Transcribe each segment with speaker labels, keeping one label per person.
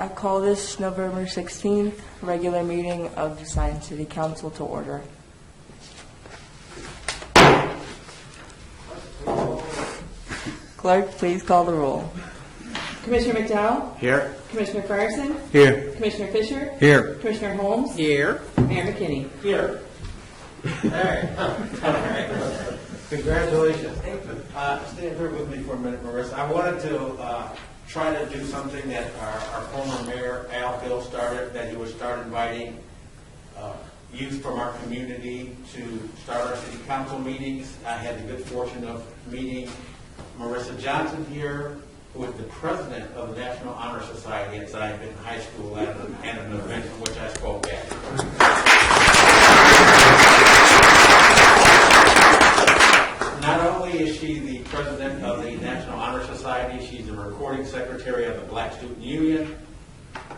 Speaker 1: I call this November 16th regular meeting of the Zion City Council to order. Clerk, please call the roll.
Speaker 2: Commissioner McDowell?
Speaker 3: Here.
Speaker 2: Commissioner Frierson?
Speaker 3: Here.
Speaker 2: Commissioner Fisher?
Speaker 3: Here.
Speaker 2: Commissioner Holmes?
Speaker 3: Here.
Speaker 2: Mayor McKinney?
Speaker 3: Here. All right. Congratulations. Stand here with me for a minute, Marissa. I wanted to try to do something that our former mayor, Al Hill, started, that he would start inviting youth from our community to start our city council meetings. I had the good fortune of meeting Marissa Johnson here, who is the president of the National Honor Society at Zion High School at an event in which I spoke at. Not only is she the president of the National Honor Society, she's the recording secretary of the Black Student Union,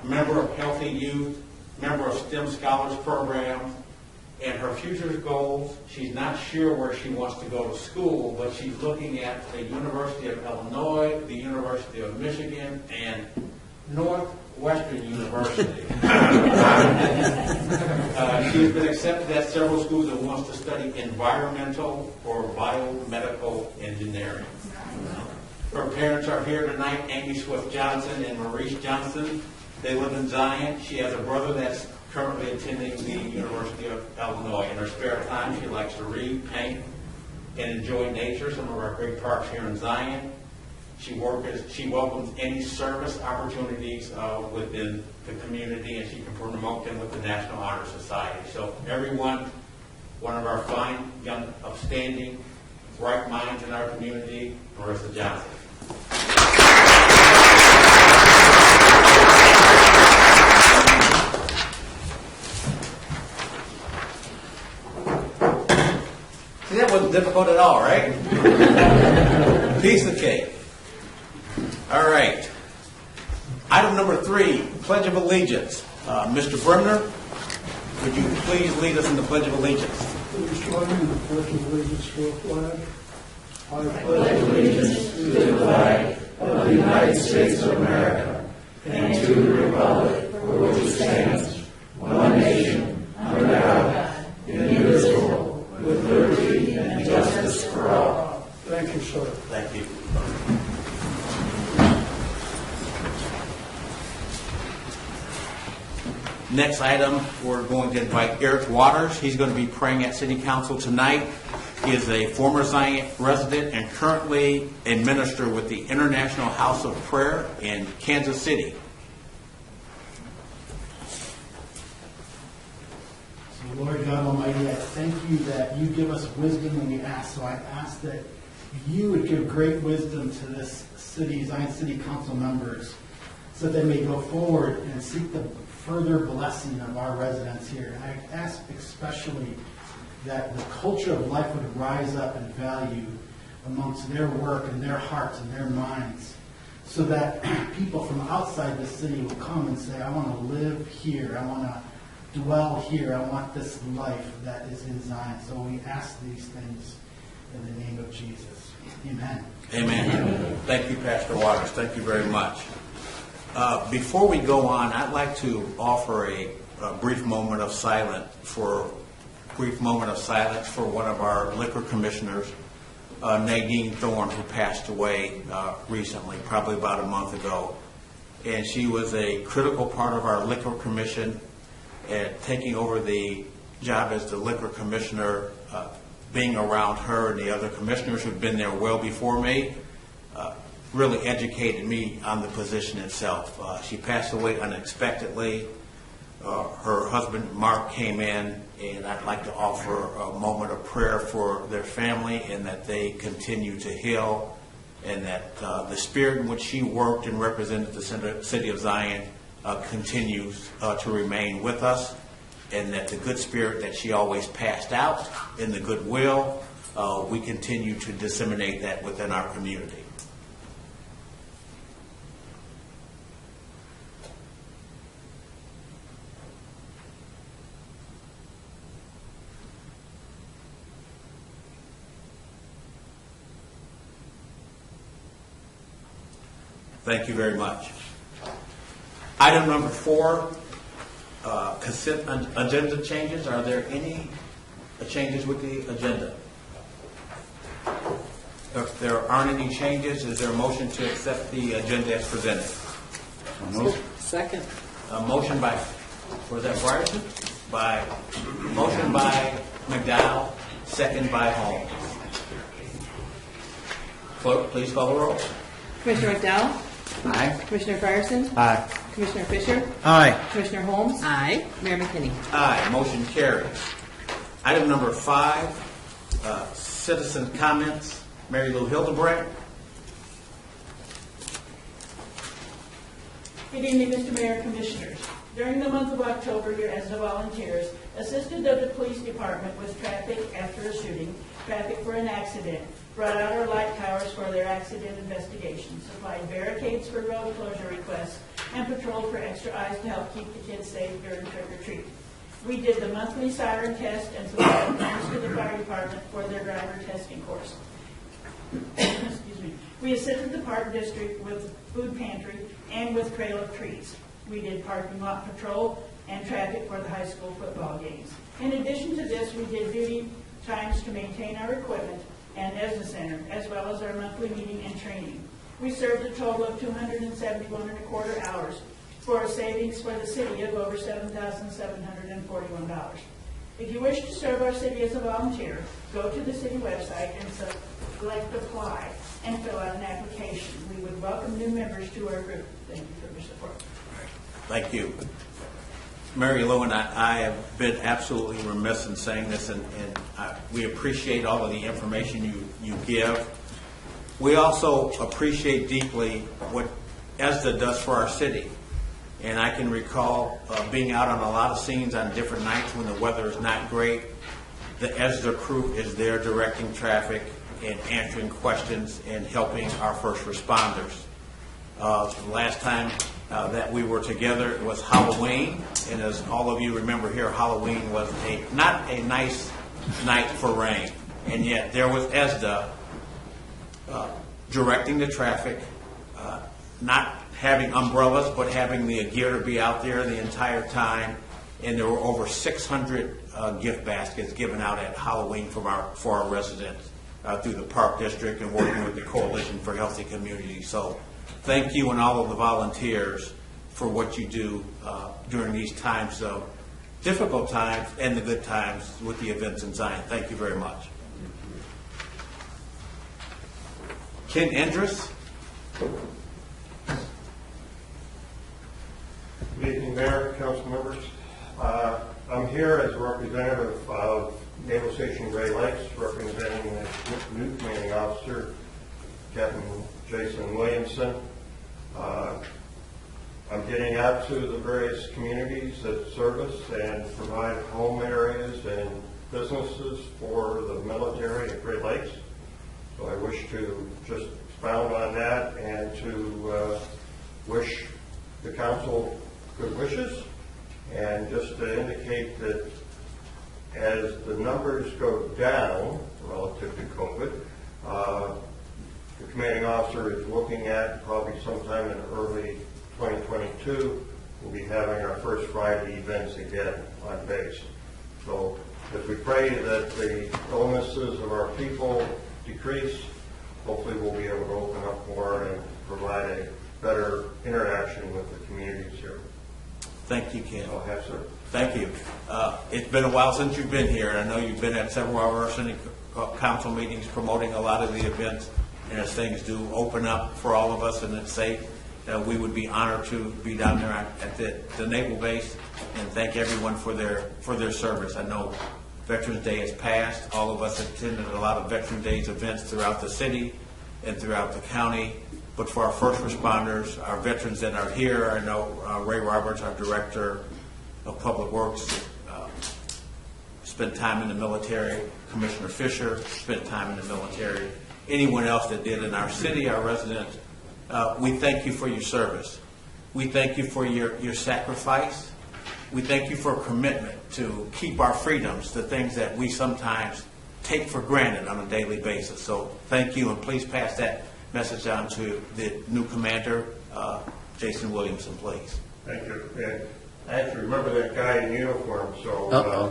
Speaker 3: member of Healthy Youth, member of STEM Scholars Program, and her future goals, she's not sure where she wants to go to school, but she's looking at the University of Illinois, the University of Michigan, and Northwestern University. She has been accepted at several schools and wants to study environmental or biomedical engineering. Her parents are here tonight, Amy Swift Johnson and Maurice Johnson. They live in Zion. She has a brother that's currently attending the University of Illinois. In her spare time, she likes to read, paint, and enjoy nature, some of our great parks here in Zion. She welcomes any service opportunities within the community, and she can promote them with the National Honor Society. So everyone, one of our fine, young, upstanding, bright minds in our community, Marissa Johnson. See, that wasn't difficult at all, right? Piece of cake. All right. Item number 3, Pledge of Allegiance. Mr. Bremner, would you please lead us in the Pledge of Allegiance?
Speaker 4: Please join me in the Pledge of Allegiance to the flag.
Speaker 5: I pledge allegiance to the flag of the United States of America and to the republic for which it stands, one nation, under God, indivisible, with liberty and justice for all.
Speaker 4: Thank you, sir.
Speaker 3: Thank you. Next item, we're going to invite Eric Waters. He's going to be praying at City Council tonight. He is a former Zion resident and currently a minister with the International House of Prayer in Kansas City.
Speaker 6: So Lord God Almighty, I thank you that you give us wisdom when we ask. So I ask that you would give great wisdom to this city, Zion City Council members, so that they may go forward and seek the further blessing of our residents here. And I ask especially that the culture of life would rise up in value amongst their work and their hearts and their minds, so that people from outside the city will come and say, I want to live here, I want to dwell here, I want this life that is in Zion. So we ask these things in the name of Jesus. Amen.
Speaker 3: Amen. Thank you, Pastor Waters. Thank you very much. Before we go on, I'd like to offer a brief moment of silence for one of our liquor commissioners, Nadine Thorne, who passed away recently, probably about a month ago. And she was a critical part of our liquor commission, and taking over the job as the liquor commissioner, being around her and the other commissioners who've been there well before me, really educated me on the position itself. She passed away unexpectedly. Her husband, Mark, came in, and I'd like to offer a moment of prayer for their family and that they continue to heal, and that the spirit in which she worked and represented the city of Zion continues to remain with us, and that the good spirit that she always passed out in the goodwill, we continue to disseminate that within our community. Thank you very much. Item number 4, consent agenda changes. Are there any changes with the agenda? If there aren't any changes, is there a motion to accept the agenda as presented?
Speaker 2: Second.
Speaker 3: A motion by, was that Ryerson? Motion by McDowell, second by Holmes. Clerk, please call the roll.
Speaker 2: Commissioner McDowell?
Speaker 5: Aye.
Speaker 2: Commissioner Fryerson?
Speaker 5: Aye.
Speaker 2: Commissioner Fisher?
Speaker 5: Aye.
Speaker 2: Commissioner Holmes? Aye. Mayor McKinney?
Speaker 3: Aye, motion carries. Item number 5, citizen comments. Mary Lou Hildebrand.
Speaker 7: Good evening, Mr. Mayor and Commissioners. During the month of October, your ESDA volunteers assisted the police department with traffic after a shooting, traffic for an accident, brought out our light towers for their accident investigation, supplied barricades for road closure requests, and patrolled for extra eyes to help keep the kids safe during trick-or-treat. We did the monthly siren test and supplied funds to the fire department for their driver testing course. Excuse me. We assisted the Park District with food pantry and with Trail of Trees. We did parking lot patrol and traffic for the high school football games. In addition to this, we did duty times to maintain our equipment and ESDA Center, as well as our monthly meeting and training. We served a total of 271.25 hours for a savings for the city of over $7,741. If you wish to serve our city as a volunteer, go to the city website and select apply and fill out an application. We would welcome new members to our group. Thank you for your support.
Speaker 3: Thank you. Mary Lou and I have been absolutely remiss in saying this, and we appreciate all of the information you give. We also appreciate deeply what ESDA does for our city. And I can recall being out on a lot of scenes on different nights when the weather is not great. The ESDA crew is there directing traffic and answering questions and helping our first responders. The last time that we were together, it was Halloween, and as all of you remember here, Halloween was not a nice night for rain, and yet there was ESDA directing the traffic, not having umbrellas, but having the gear to be out there the entire time, and there were over 600 gift baskets given out at Halloween for our residents through the Park District and working with the Coalition for Healthy Communities. So thank you and all of the volunteers for what you do during these times of difficult times and the good times with the events in Zion. Thank you very much. Ken Endress.
Speaker 8: Good evening, Mayor, council members. I'm here as a representative of Naval Station Gray Lakes, representing the new commanding officer, Captain Jason Williamson. I'm getting out to the various communities that service and provide home areas and businesses for the military at Great Lakes. So I wish to just expound on that and to wish the council good wishes, and just to indicate that as the numbers go down relative to COVID, the commanding officer is looking at probably sometime in early 2022, we'll be having our first Friday events again on base. So as we pray that the illnesses of our people decrease, hopefully we'll be able to open up more and provide a better interaction with the communities here.
Speaker 3: Thank you, Ken.
Speaker 8: I'll have, sir.
Speaker 3: Thank you. It's been a while since you've been here, and I know you've been at several of our city council meetings promoting a lot of the events, and as things do open up for all of us and it's safe, we would be honored to be down there at the naval base, and thank everyone for their service. I know Veterans Day has passed. All of us attended a lot of Veterans Day events throughout the city and throughout the county. But for our first responders, our veterans that are here, I know Ray Roberts, our Director of Public Works, spent time in the military. Commissioner Fisher spent time in the military. Anyone else that did in our city, our residents, we thank you for your service. We thank you for your sacrifice. We thank you for a commitment to keep our freedoms, the things that we sometimes take for granted on a daily basis. So thank you, and please pass that message on to the new commander, Jason Williamson, please.
Speaker 8: Thank you. And I actually remember that guy in uniform, so, well,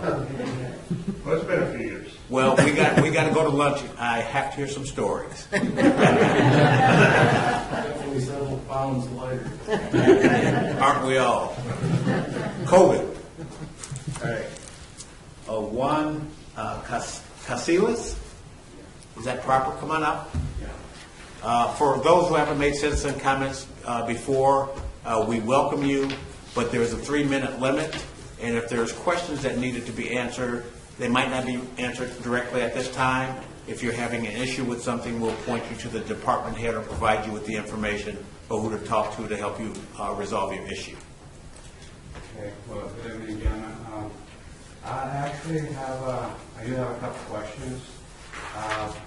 Speaker 8: it's been a few years.
Speaker 3: Well, we got to go to lunch. I have to hear some stories.
Speaker 6: Definitely several pounds lighter.
Speaker 3: Aren't we all? COVID. All right. Juan Casillas, is that proper? Come on up. For those who haven't made citizen comments before, we welcome you, but there's a 3-minute limit, and if there's questions that needed to be answered, they might not be answered directly at this time. If you're having an issue with something, we'll point you to the department head or provide you with the information or who to talk to help you resolve your issue.
Speaker 9: Okay, well, good evening, gentlemen. I do have a couple questions.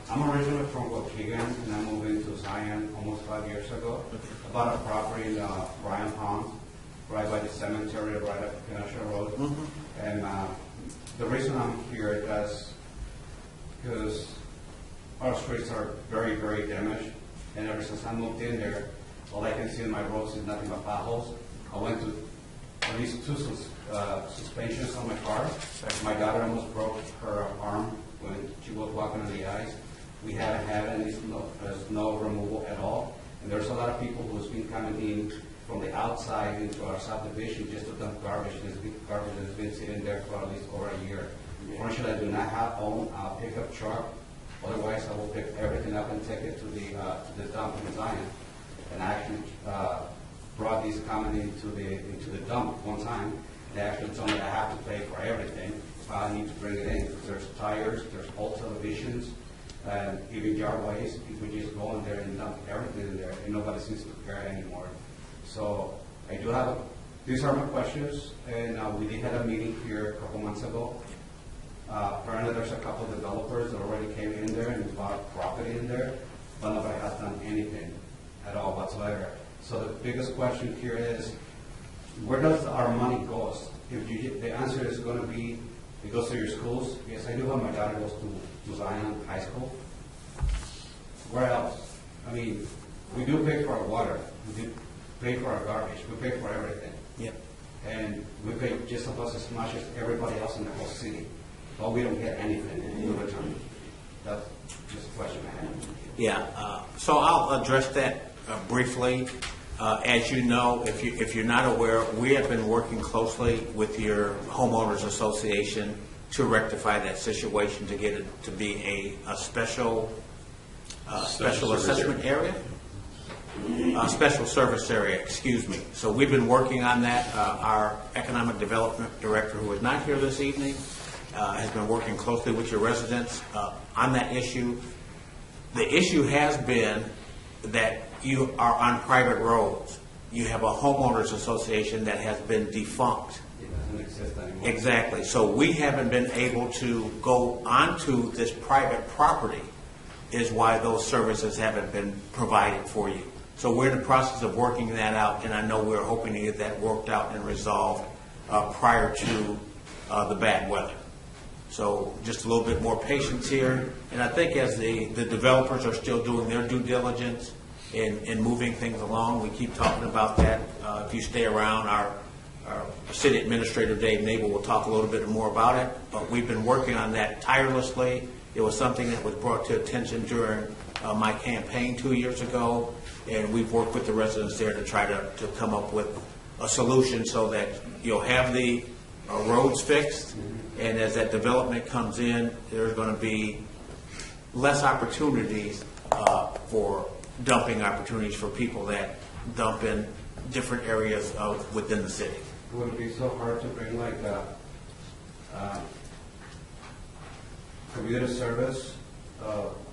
Speaker 9: I'm originally from Waukegan, and I moved into Zion almost 5 years ago. I bought a property in Bryan Pond, right by the cemetery, right at Coincil Road. Mm-hmm. And the reason I'm here is because our streets are very, very damaged. And ever since I moved in there, all I can see in my roads is nothing but potholes. I went to at least 2 suspensions on my car. My daughter almost broke her arm when she was walking on the ice. We haven't had any snow removal at all. And there's a lot of people who's been coming in from the outside into our subdivision just to dump garbage. This garbage has been sitting there for at least over a year. Unfortunately, I do not own a pickup truck. Otherwise, I will pick everything up and take it to the dump in Zion. And I actually brought these coming into the dump one time. They actually told me I have to pay for everything if I need to bring it in. Because there's tires, there's old televisions, and even yard waste. People just go in there and dump everything in there, and nobody seems to care anymore. So I do have these are my questions, and we did have a meeting here a couple months ago. Apparently there's a couple of developers that already came in there and bought property in there, but nobody has done anything at all whatsoever. So the biggest question here is, where does our money go? If the answer is going to be, it goes to your schools. Yes, I do have my daughter goes to Zion High School. Where else? I mean, we do pay for our water. We do pay for our garbage. We pay for everything.
Speaker 3: Yep.
Speaker 9: And we pay just about as much as everybody else in the whole city. But we don't get anything in return. That's just a question I have.
Speaker 3: Yeah. So I'll address that briefly. As you know, if you're not aware, we have been working closely with your homeowners association to rectify that situation, to get it to be a special assessment area. Special service area, excuse me. So we've been working on that. Our economic development director, who is not here this evening, has been working closely with your residents on that issue. The issue has been that you are on private roads. You have a homeowners association that has been defunct.
Speaker 9: It doesn't exist anymore.
Speaker 3: Exactly. So we haven't been able to go onto this private property, is why those services haven't been provided for you. So we're in the process of working that out, and I know we're hoping to get that worked out and resolved prior to the bad weather. So just a little bit more patience here. And I think as the developers are still doing their due diligence in moving things along, we keep talking about that. If you stay around, our city administrator, Dave Nabel, will talk a little bit more about it. But we've been working on that tirelessly. It was something that was brought to attention during my campaign 2 years ago. And we've worked with the residents there to try to come up with a solution so that you'll have the roads fixed. And as that development comes in, there's going to be less opportunities for dumping opportunities for people that dump in different areas within the city.
Speaker 9: Would it be so hard to bring like community service?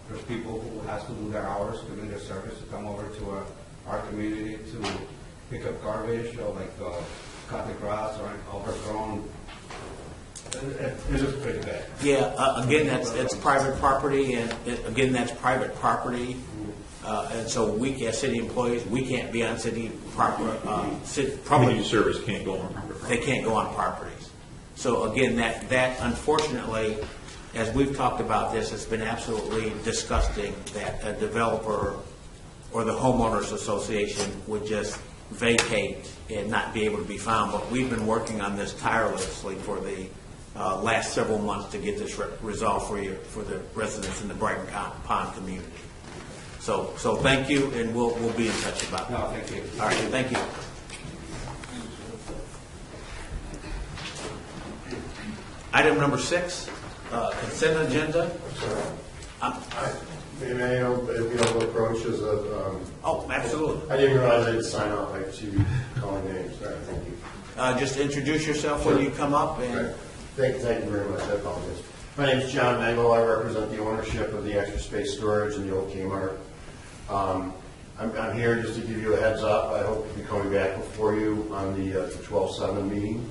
Speaker 9: There's people who has to do their hours, community service, to come over to our community to pick up garbage or like cut the grass or overgrown. It is pretty bad.
Speaker 3: Yeah, again, it's private property, and that's private property. And so we, as city employees, we can't be on city property.
Speaker 5: Community service can't go on property.
Speaker 3: They can't go on properties. So again, that unfortunately, as we've talked about this, it's been absolutely disgusting that a developer or the homeowners association would just vacate and not be able to be found. But we've been working on this tirelessly for the last several months to get this resolved for the residents in the Brighton Pond community. So thank you, and we'll be in touch about it.
Speaker 9: No, thank you.
Speaker 3: All right, thank you. Item number 6, consent agenda.
Speaker 10: Maybe I know if you don't approach as a.
Speaker 3: Oh, absolutely.
Speaker 10: I didn't realize I had to sign off like you calling names. Sorry, thank you.
Speaker 3: Just introduce yourself when you come up. And
Speaker 10: Right. Thank you very much. I apologize. My name is John Mangle. I represent the ownership of the Extra Space Storage in the old Kmart. I'm here just to give you a heads up. I hope to be coming back before you on the 12/7 meeting.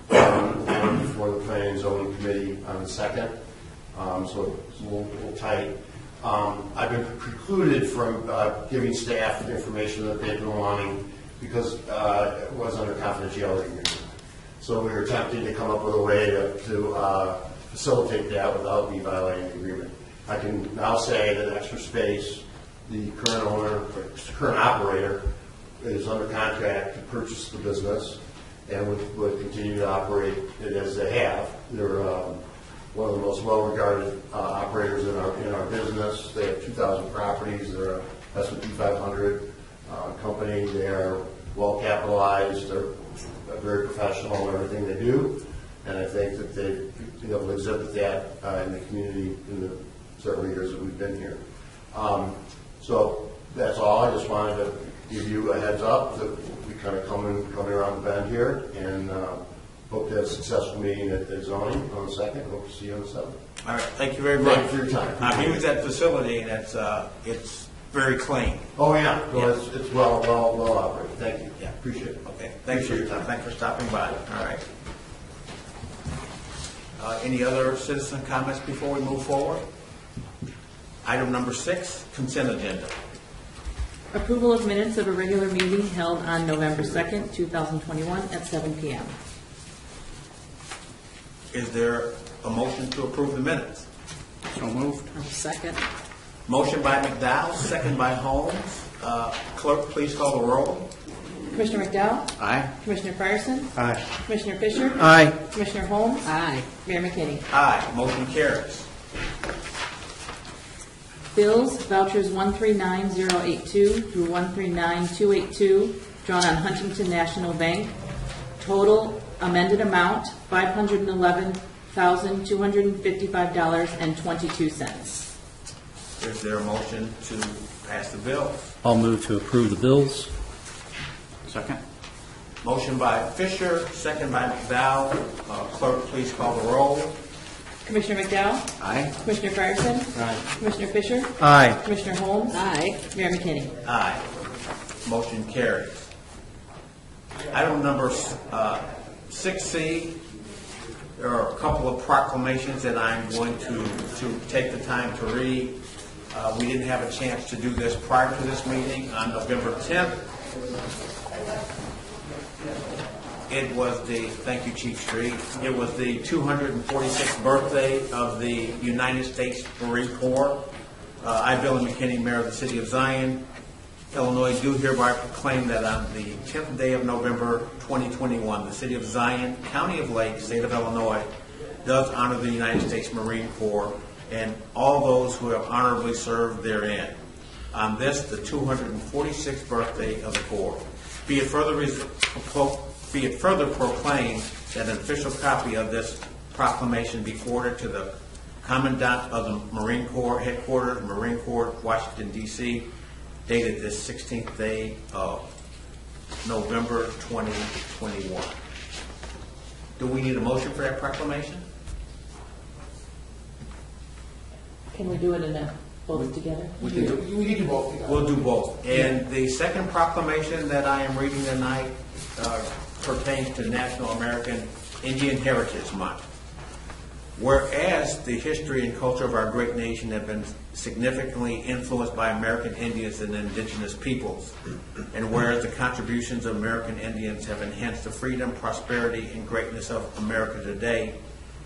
Speaker 10: And before the Planning and Zoning Committee on the 2nd. So it's a little tight. I've been precluded from giving staff the information that they've been wanting because it was under confidentiality agreement. So we were attempting to come up with a way to facilitate that without me violating the agreement. I can now say that Extra Space, the current owner, current operator, is under contract to purchase the business and would continue to operate it as they have. They're one of the most well-regarded operators in our business. They have 2,000 properties. They're a S&P 500 company. They are well-capitalized. They're very professional in everything they do. And I think that they've been able to exhibit that in the community in the several years that we've been here. So that's all. I just wanted to give you a heads up that we kind of coming around the bend here, and hope to have a successful meeting at the zoning on the 2nd. Hope to see you on the 7th.
Speaker 3: all right, thank you very much.
Speaker 10: Thank you for your time.
Speaker 3: He was at the facility, and it's very clean.
Speaker 10: Oh yeah, well,
Speaker 3: Yeah.
Speaker 10: it's well operated. Thank you.
Speaker 3: Yeah.
Speaker 10: Appreciate it.
Speaker 3: Okay, thanks for your time. Thanks for stopping by. All right. Any other citizen comments before we move forward? Item number 6, consent agenda.
Speaker 2: Approval of minutes of a regular meeting held on November 2nd, 2021 at 7 p.m.
Speaker 3: Is there a motion to approve the minutes?
Speaker 9: So moved.
Speaker 2: Second.
Speaker 3: Motion by McDowell, second by Holmes. Clerk, please call the roll.
Speaker 2: Commissioner McDowell?
Speaker 3: Aye.
Speaker 2: Commissioner Fryerson?
Speaker 9: Aye.
Speaker 2: Commissioner Fisher?
Speaker 9: Aye.
Speaker 2: Commissioner Holmes? Aye. Mayor McKinney?
Speaker 3: Aye. Motion carries.
Speaker 2: Bills, vouchers 139082 through 139282, drawn on Huntington National Bank. Total amended amount, $511,255.22.
Speaker 3: Is there a motion to pass the bills?
Speaker 11: I'll move to approve the bills.
Speaker 9: Second.
Speaker 3: Motion by Fisher, second by McDowell. Clerk, please call the roll.
Speaker 2: Commissioner McDowell?
Speaker 3: Aye.
Speaker 2: Commissioner Fryerson?
Speaker 9: Aye.
Speaker 2: Commissioner Fisher?
Speaker 11: Aye.
Speaker 2: Commissioner Holmes? Aye. Mayor McKinney?
Speaker 3: Aye. Motion carries. Item number 6C, there are a couple of proclamations that I'm going to take the time to read. We didn't have a chance to do this prior to this meeting on November 10th. It was thank you, Chief Street. It was the 246th birthday of the United States Marine Corps. I, Bill McKinney, Mayor of the City of Zion, Illinois, do hereby proclaim that on the 10th day of November 2021, the City of Zion, County of Lake, State of Illinois, does honor the United States Marine Corps and all those who have honorably served therein. On this, the 246th birthday of the Corps. Be it further proclaimed that an official copy of this proclamation be forwarded to the Commandant of the Marine Corps, Headquarters, Marine Corps, Washington, D.C., dated this 16th day of November 2021. Do we need a motion for that proclamation?
Speaker 2: Can we do it in both together?
Speaker 3: We can do.
Speaker 4: We need to vote.
Speaker 3: We'll do both. And the second proclamation that I am reading tonight pertains to National American Indian Heritage Month. Whereas the history and culture of our great nation have been significantly influenced by American Indians and indigenous peoples, and whereas the contributions of American Indians have enhanced the freedom, prosperity, and greatness of America today,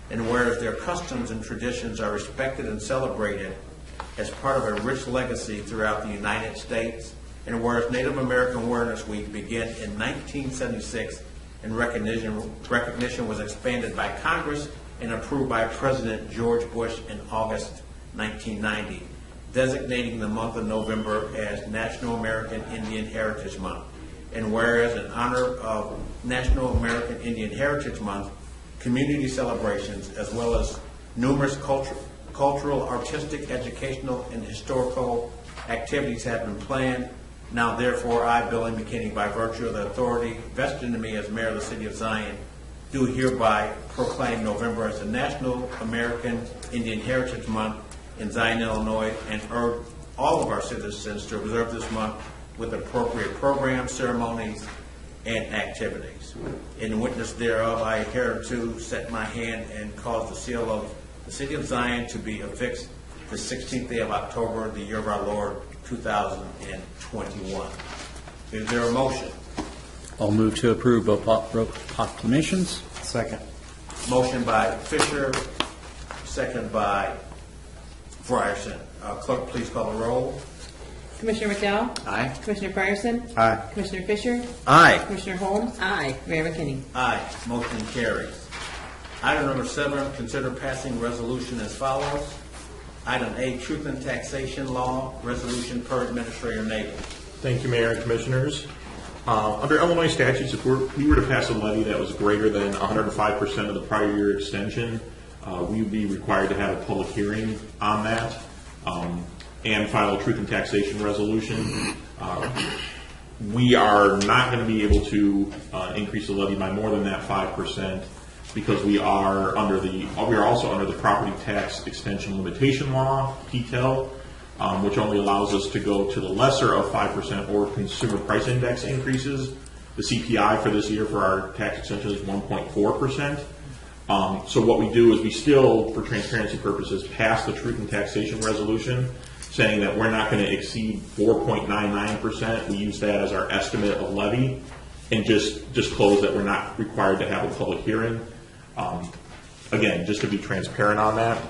Speaker 3: and whereas their customs and traditions are respected and celebrated as part of a rich legacy throughout the United States, And whereas Native American Awareness Week began in 1976 and recognition was expanded by Congress and approved by President George Bush in August 1990, designating the month of November as National American Indian Heritage Month. And whereas in honor of National American Indian Heritage Month, community celebrations as well as numerous cultural, artistic, educational, and historical activities have been planned. Now therefore, I, Billy McKinney, by virtue of the authority vested in me as mayor of the city of Zion, do hereby proclaim November as the National American Indian Heritage Month in Zion, Illinois, and urge all of our citizens to observe this month with appropriate programs, ceremonies, and activities. In witness thereof, I hereto set my hand and cause the seal of the city of Zion to be affixed the 16th day of October, the year of our Lord, 2021. Is there a motion?
Speaker 11: I'll move to approve both proclamations.
Speaker 5: Second.
Speaker 3: Motion by Fisher, second by Frierson. Clerk, please call the roll.
Speaker 2: Commissioner McDowell?
Speaker 5: Aye.
Speaker 2: Commissioner Fryerson?
Speaker 5: Aye.
Speaker 2: Commissioner Fisher?
Speaker 11: Aye.
Speaker 2: Commissioner Holmes? Aye. Mayor McKinney?
Speaker 3: Aye. Motion carries. Item number 7, consider passing resolution as follows. Item A, Truth and Taxation Law, resolution per Administrator Nabel.
Speaker 12: Thank you, Mayor and Commissioners. Under Illinois statutes, if we were to pass a levy that was greater than 105% of the prior year extension, we would be required to have a public hearing on that and file a truth and taxation resolution. We are not going to be able to increase the levy by more than that 5% because we are also under the property tax extension limitation law, PTEL, which only allows us to go to the lesser of 5% or consumer price index increases. The CPI for this year for our tax extension is 1.4%. So what we do is we still, for transparency purposes, pass the truth and taxation resolution saying that we're not going to exceed 4.99%. We use that as our estimate of levy and just close that we're not required to have a public hearing. Again, just to be transparent on that.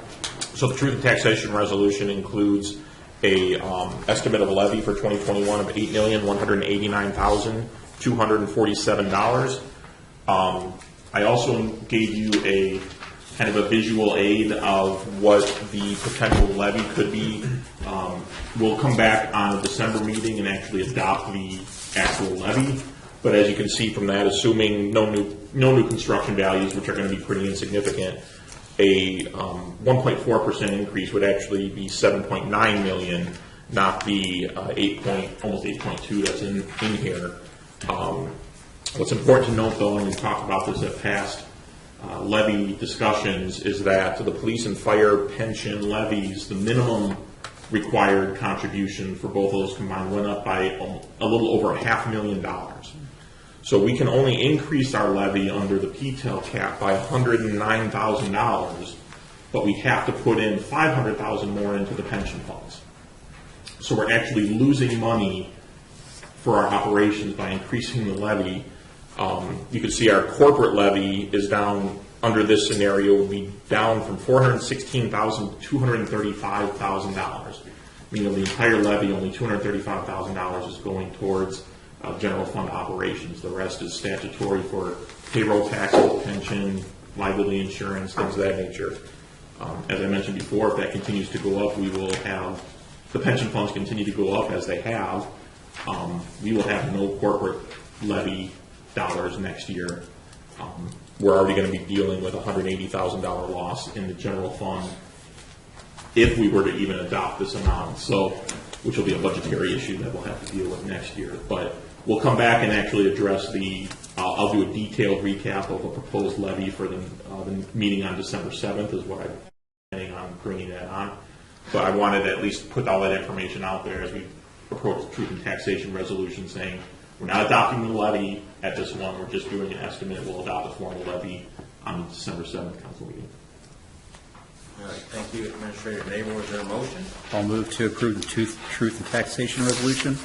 Speaker 12: So the truth and taxation resolution includes a estimate of levy for 2021 of $8,189,247. I also gave you a kind of a visual aid of what the potential levy could be. We'll come back on a December meeting and actually adopt the actual levy. But as you can see from that, assuming no new construction values, which are going to be pretty insignificant, a 1.4% increase would actually be $7.9 million, not the almost 8.2 that's in here. What's important to note, though, when we talk about this at past levy discussions, is that the police and fire pension levies, the minimum required contribution for both of those combined went up by a little over $500,000. So we can only increase our levy under the PTEL cap by $109,000, but we have to put in $500,000 more into the pension funds. So we're actually losing money for our operations by increasing the levy. You can see our corporate levy is down under this scenario would be down from $416,000 to $235,000. Meaning the entire levy, only $235,000 is going towards general fund operations. The rest is statutory for payroll taxes, pension, liability insurance, things of that nature. As I mentioned before, if that continues to go up, we will have the pension funds continue to go up as they have. We will have no corporate levy dollars next year. We're already going to be dealing with a $180,000 loss in the general fund if we were to even adopt this amount, which will be a budgetary issue that we'll have to deal with next year. But we'll come back and actually address I'll do a detailed recap of a proposed levy for the meeting on December 7th is what I'm planning on bringing that on. But I wanted to at least put all that information out there as we approach the truth and taxation resolution, saying we're not adopting the levy at this one, we're just doing an estimate. We'll adopt a formal levy on the December 7th council meeting.
Speaker 3: All right, thank you, Administrator Nabel. Is there a motion?
Speaker 11: I'll move to approve the truth and taxation resolution.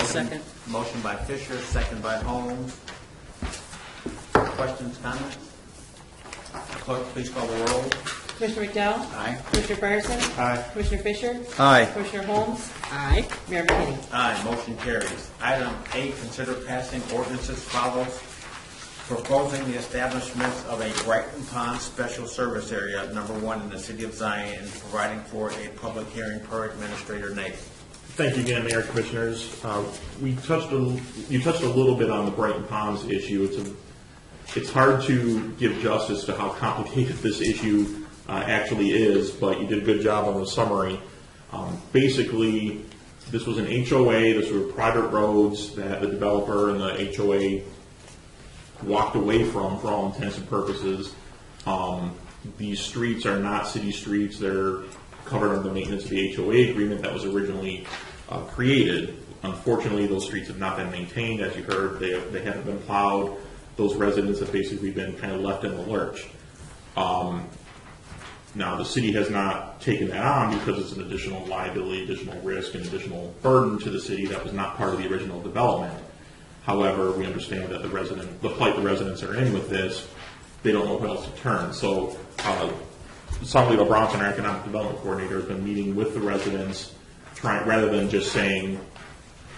Speaker 2: Second.
Speaker 3: Motion by Fisher, second by Holmes. Questions, comments? Clerk, please call the roll.
Speaker 2: Commissioner McDowell?
Speaker 11: Aye.
Speaker 2: Commissioner Fryerson?
Speaker 10: Aye.
Speaker 2: Commissioner Fisher?
Speaker 11: Aye.
Speaker 2: Commissioner Holmes? Aye. Mayor McKinney?
Speaker 3: Aye, motion carries. Item 8, consider passing ordinances as follows. Proposing the establishment of a Brighton Pond Special Service Area, number 1 in the city of Zion, and providing for a public hearing per Administrator Nate.
Speaker 12: Thank you again, Mayor, Commissioners. You touched a little bit on the Brighton Ponds issue. It's hard to give justice to how complicated this issue actually is, but you did a good job on the summary. Basically, this was an HOA. This were private roads that the developer and the HOA walked away from for all intents and purposes. These streets are not city streets. They're covered under the maintenance of the HOA agreement that was originally created. Unfortunately, those streets have not been maintained. As you heard, they haven't been plowed. Those residents have basically been kind of left in the lurch. Now, the city has not taken that on because it's an additional liability, additional risk, and additional burden to the city that was not part of the original development. However, we understand that the plight the residents are in with this, they don't know where else to turn. So, Sonalito Bronson, our economic development coordinator, has been meeting with the residents, rather than just saying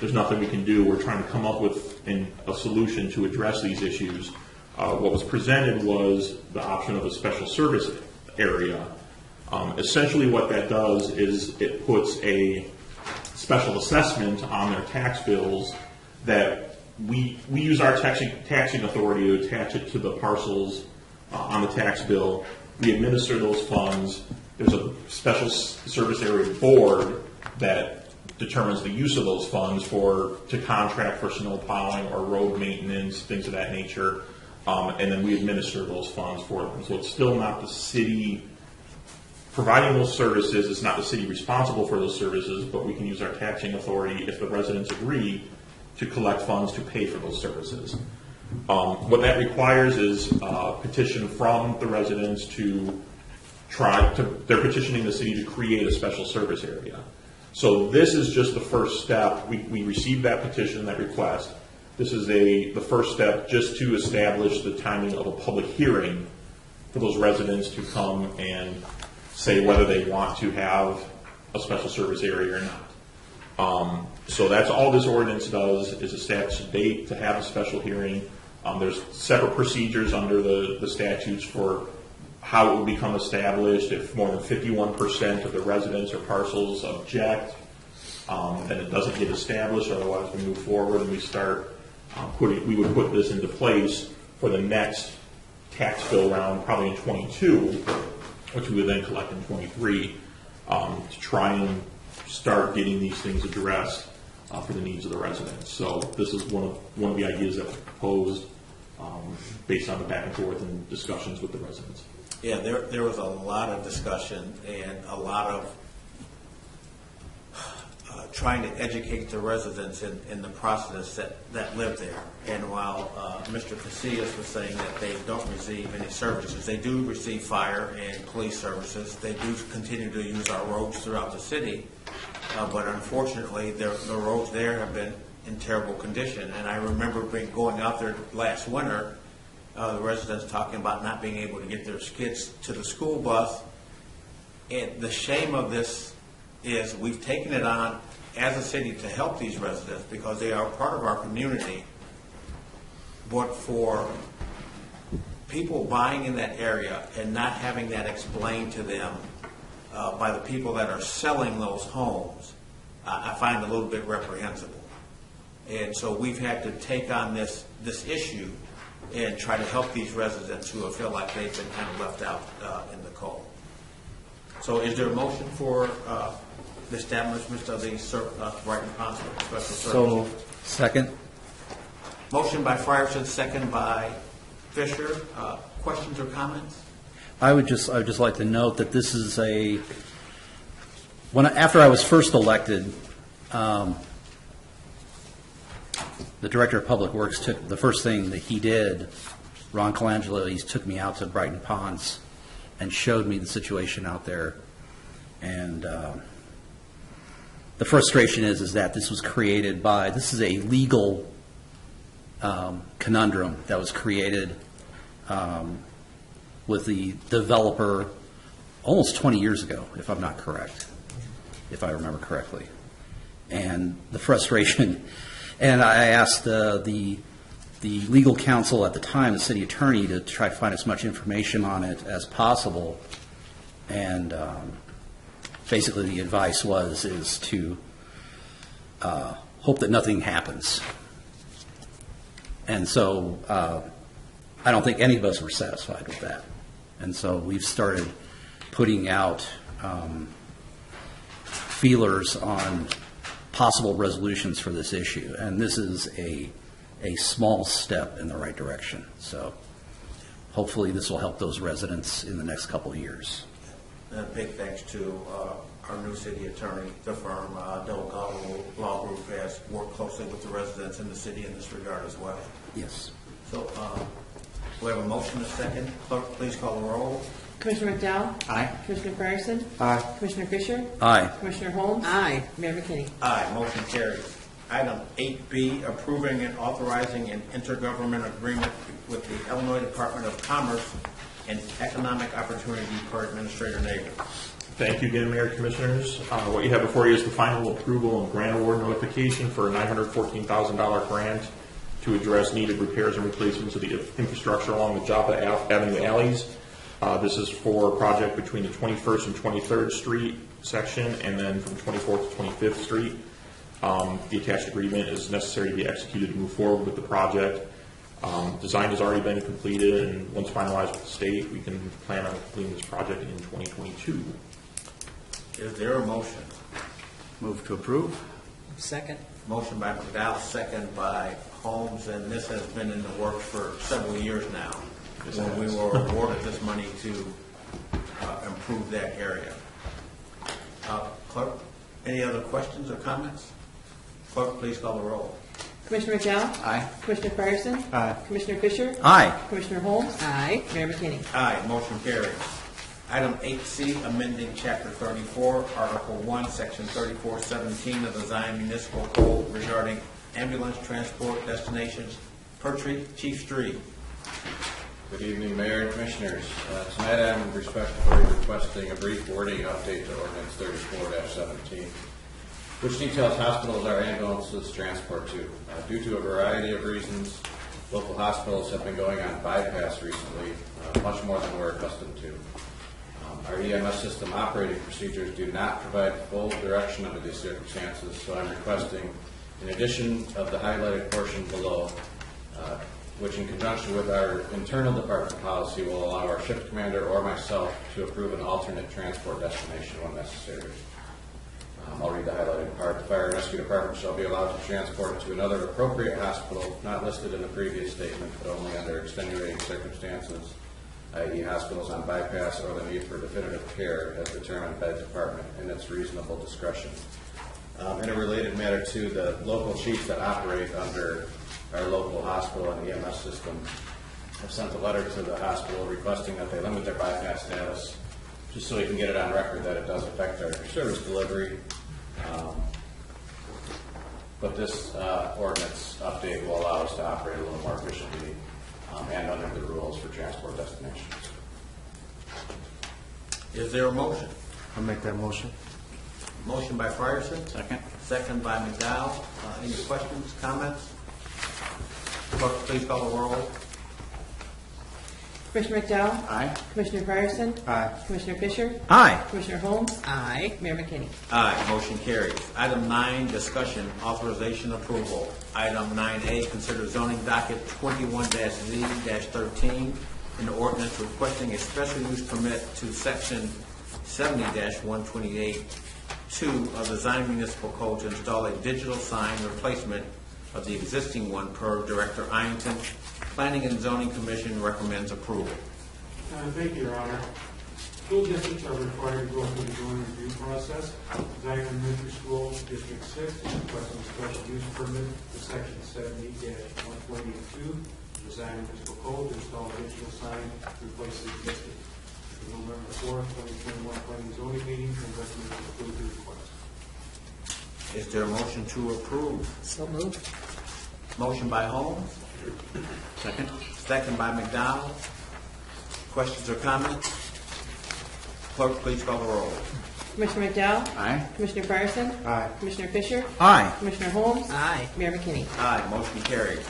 Speaker 12: there's nothing we can do. We're trying to come up with a solution to address these issues. What was presented was the option of a special service area. Essentially, what that does is it puts a special assessment on their tax bills that we use our taxing authority to attach it to the parcels on the tax bill. We administer those funds. There's a special service area board that determines the use of those funds to contract for snow plowing or road maintenance, things of that nature, and then we administer those funds for them. So it's still not the city providing those services. It's not the city responsible for those services, but we can use our taxing authority if the residents agree to collect funds to pay for those services. What that requires is a petition from the residents they're petitioning the city to create a special service area. So this is just the first step. We received that petition, that request. This is the first step just to establish the timing of a public hearing for those residents to come and say whether they want to have a special service area or not. So that's all this ordinance does, is establish a date to have a special hearing. There's separate procedures under the statutes for how it will become established. If more than 51% of the residents or parcels object, then it doesn't get established. Otherwise, we move forward and we start we would put this into place for the next tax bill round, probably in 22, which we would then collect in 23, to try and start getting these things addressed for the needs of the residents. So this is one of the ideas that was proposed based on the back and forth and discussions with the residents.
Speaker 3: Yeah, there was a lot of discussion and a lot of trying to educate the residents in the process that live there. And while Mr. Casillas was saying that they don't receive any services, they do receive fire and police services. They do continue to use our roads throughout the city, but unfortunately the roads there have been in terrible condition. And I remember going out there last winter, the residents talking about not being able to get their kids to the school bus. And the shame of this is we've taken it on as a city to help these residents because they are part of our community. But for people buying in that area and not having that explained to them by the people that are selling those homes, I find a little bit reprehensible. And so we've had to take on this issue and try to help these residents who feel like they've been kind of left out in the cold. So is there a motion for the establishment of the Brighton Pond Special Service?
Speaker 11: So, second.
Speaker 3: Motion by Frierson, second by Fisher. Questions or comments?
Speaker 11: I would just like to note that this is after I was first elected, the Director of Public Works the first thing that he did, Ron Colangelo, he took me out to Brighton Ponds and showed me the situation out there. And the frustration is that this was created this is a legal conundrum that was created with the developer almost 20 years ago, if I'm not correct, if I remember correctly. And the frustration, and I asked the legal counsel at the time, the city attorney, to try to find as much information on it as possible. And basically the advice is to hope that nothing happens. And so I don't think any of us were satisfied with that. And so we've started putting out feelers on possible resolutions for this issue. And this is a small step in the right direction. So hopefully this will help those residents in the next couple of years.
Speaker 3: And a big thanks to our new city attorney, the firm Delgado Law Group has worked closely with the residents in the city in this regard as well.
Speaker 11: Yes.
Speaker 3: So we have a motion and a second. Clerk, please call the roll.
Speaker 2: Commissioner McDowell?
Speaker 11: Aye.
Speaker 2: Commissioner Fryerson?
Speaker 11: Aye.
Speaker 2: Commissioner Fisher?
Speaker 11: Aye.
Speaker 2: Commissioner Holmes?
Speaker 5: Aye.
Speaker 2: Mayor McKinney?
Speaker 3: Aye, motion carries. Item 8B, approving and authorizing an intergovernmental agreement with the Illinois Department of Commerce and Economic Opportunity per Administrator Nagel.
Speaker 12: Thank you again, Mayor Commissioners. What you have before you is the final approval and grant award notification for a $914,000 grant to address needed repairs and replacements of the infrastructure along the Joppa Avenue alleys. This is for a project between the 21st and 23rd Street section, and then from 24th to 25th Street. The attached agreement is necessary to be executed to move forward with the project. Design has already been completed, and once finalized with the state, we can plan on completing this project in 2022.
Speaker 3: Is there a motion?
Speaker 11: Move to approve.
Speaker 5: Second.
Speaker 3: Motion by McDowell, second by Holmes, and this has been in the works for several years now. When we were awarded this money to improve that area. Clerk, any other questions or comments? Clerk, please call the roll.
Speaker 2: Commissioner McDowell?
Speaker 11: Aye.
Speaker 2: Commissioner Fryerson?
Speaker 11: Aye.
Speaker 2: Commissioner Fisher?
Speaker 11: Aye.
Speaker 2: Commissioner Holmes?
Speaker 5: Aye.
Speaker 2: Mayor McKinney?
Speaker 3: Aye, motion carries. Item 8C, amending Chapter 34, Article 1, Section 3417 of the Zion Municipal Code regarding ambulance transport destinations. Pertry, Chief Street.
Speaker 13: Good evening, Mayor and Commissioners. Tonight I'm respectfully requesting a brief wording update to Ordinance 34-17, which details hospitals our ambulances transport to. Due to a variety of reasons, local hospitals have been going on bypass recently, much more than we're accustomed to. Our EMS system operating procedures do not provide full direction under these circumstances, so I'm requesting, in addition of the highlighted portion below, which in conjunction with our internal department policy will allow our shift commander or myself to approve an alternate transport destination when necessary. I'll read the highlighted part. The Fire and Rescue Department shall be allowed to transport to another appropriate hospital not listed in the previous statement, but only under extenuating circumstances, i.e. hospitals on bypass or the need for definitive care as determined by the department in its reasonable discretion. In a related matter too, the local chiefs that operate under our local hospital and EMS system have sent a letter to the hospital requesting that they limit their bypass status, just so we can get it on record that it does affect our service delivery. But this ordinance update will allow us to operate a little more efficiently and under the rules for transport destinations.
Speaker 3: Is there a motion?
Speaker 11: I'll make that motion.
Speaker 3: Motion by Fryerson.
Speaker 11: Second.
Speaker 3: Second by McDowell. Any questions, comments? Clerk, please call the roll.
Speaker 2: Commissioner McDowell?
Speaker 11: Aye.
Speaker 2: Commissioner Fryerson?
Speaker 11: Aye.
Speaker 2: Commissioner Fisher?
Speaker 11: Aye.
Speaker 2: Commissioner Holmes?
Speaker 5: Aye.
Speaker 2: Mayor McKinney?
Speaker 3: Aye, motion carries. Item 9, discussion, authorization, approval. Item 9A, consider zoning docket 21-Z-13, an ordinance requesting a special use permit to section 70-128-2 of the Zion Municipal Code to install a digital sign replacement of the existing one per Director Ianton. Planning and Zoning Commission recommends approval.
Speaker 14: Thank you, Your Honor. School districts are required to go through the zoning review process. Zion Elementary School, District 6, is requesting a special use permit to section 70-128-2 of the Zion Municipal Code to install a digital sign to replace the existing. The November 4th, 2021 Planning and Zoning meeting and recommend to approve the request.
Speaker 3: Is there a motion to approve?
Speaker 5: So moved.
Speaker 3: Motion by Holmes. Second. Second by McDowell. Questions or comments? Clerk, please call the roll.
Speaker 2: Commissioner McDowell?
Speaker 11: Aye.
Speaker 2: Commissioner Fryerson?
Speaker 10: Aye.
Speaker 2: Commissioner Fisher?
Speaker 11: Aye.
Speaker 2: Commissioner Holmes? Aye. Mayor McKinney?
Speaker 3: Aye, motion carried.